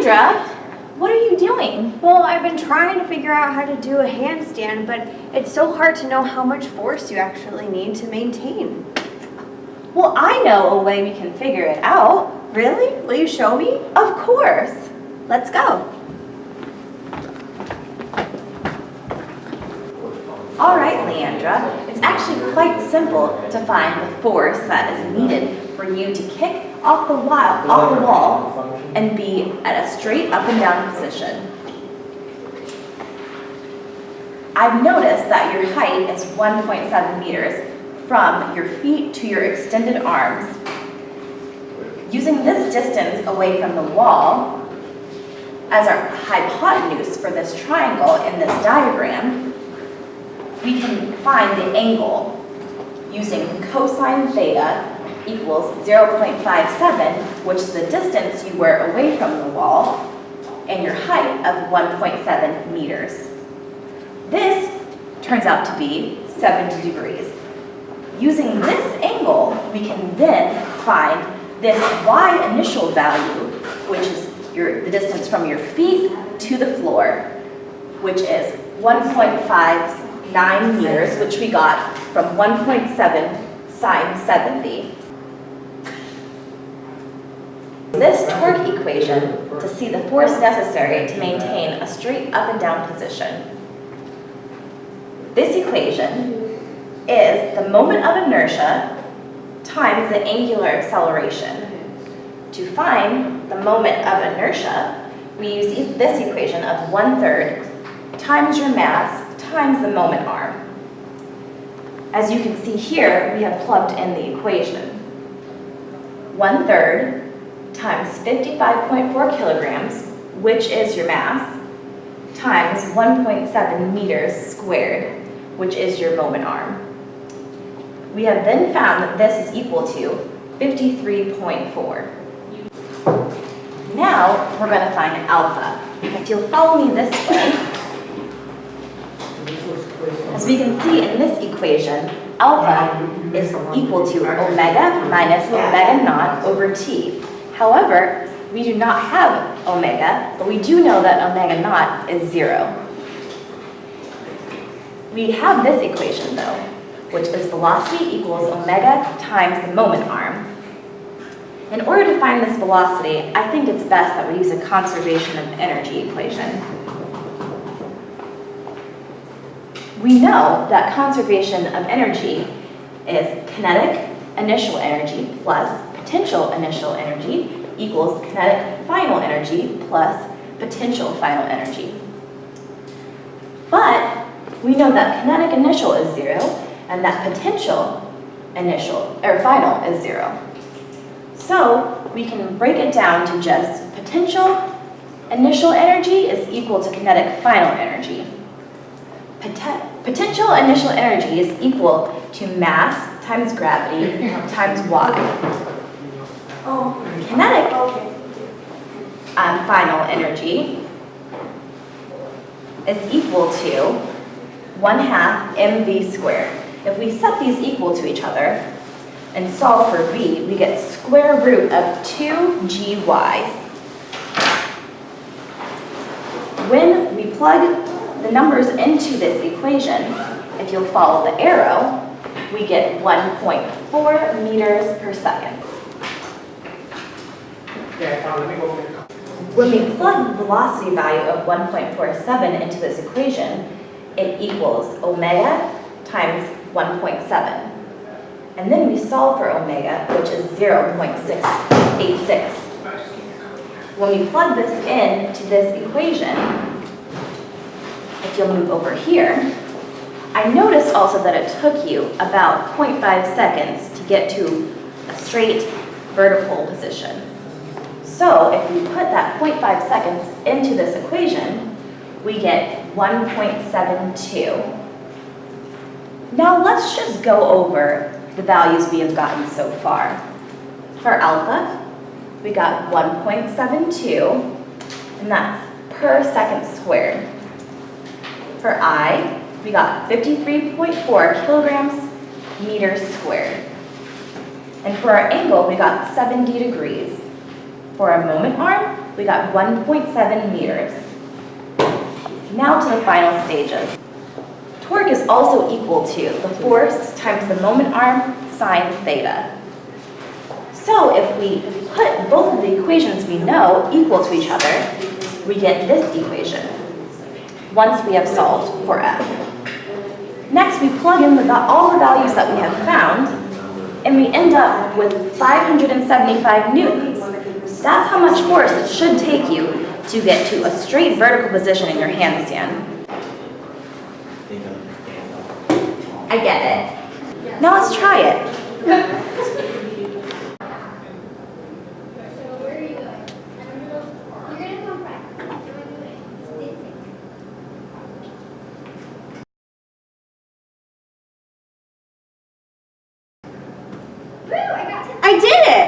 Leandra, what are you doing? Well, I've been trying to figure out how to do a handstand, but it's so hard to know how much force you actually need to maintain. Well, I know a way we can figure it out. Really? Will you show me? Of course. Let's go. All right, Leandra, it's actually quite simple to find the force that is needed for you to kick off the wall and be at a straight up and down position. I've noticed that your height is 1.7 meters from your feet to your extended arms. Using this distance away from the wall as our hypotenuse for this triangle in this diagram, we can find the angle using cosine theta equals 0.57, which is the distance you were away from the wall, and your height of 1.7 meters. This turns out to be 70 degrees. Using this angle, we can then find this y initial value, which is the distance from your feet to the floor, which is 1.59 meters, which we got from 1.7 sine 70. This torque equation to see the force necessary to maintain a straight up and down position. This equation is the moment of inertia times the angular acceleration. To find the moment of inertia, we use this equation of 1/3 times your mass times the moment arm. As you can see here, we have plugged in the equation. 1/3 times 55.4 kilograms, which is your mass, times 1.7 meters squared, which is your moment arm. We have then found that this is equal to 53.4. Now we're going to find alpha. If you'll follow me this way, as we can see in this equation, alpha is equal to omega minus omega naught over t. However, we do not have omega, but we do know that omega naught is 0. We have this equation though, which is velocity equals omega times the moment arm. In order to find this velocity, I think it's best that we use a conservation of energy equation. We know that conservation of energy is kinetic initial energy plus potential initial energy equals kinetic final energy plus potential final energy. But we know that kinetic initial is 0 and that potential initial or final is 0. So we can break it down to just potential initial energy is equal to kinetic final energy. Potential initial energy is equal to mass times gravity times y. Kinetic final energy is equal to 1/2 mv squared. If we set these equal to each other and solve for v, we get square root of 2gy. When we plug the numbers into this equation, if you'll follow the arrow, we get 1.4 meters per second. When we plug the velocity value of 1.47 into this equation, it equals omega times 1.7. And then we solve for omega, which is 0.686. When we plug this into this equation, if you'll move over here, I noticed also that it took you about 0.5 seconds to get to a straight vertical position. So if we put that 0.5 seconds into this equation, we get 1.72. Now let's just go over the values we have gotten so far. For alpha, we got 1.72, and that's per second squared. For I, we got 53.4 kilograms meters squared. And for our angle, we got 70 degrees. For our moment arm, we got 1.7 meters. Now to the final stages. Torque is also equal to the force times the moment arm sine theta. So if we put both of the equations we know equal to each other, we get this equation once we have solved for F. Next, we plug in all the values that we have found, and we end up with 575 newtons. That's how much force it should take you to get to a straight vertical position in your handstand. I get it. Now let's try it. I did it!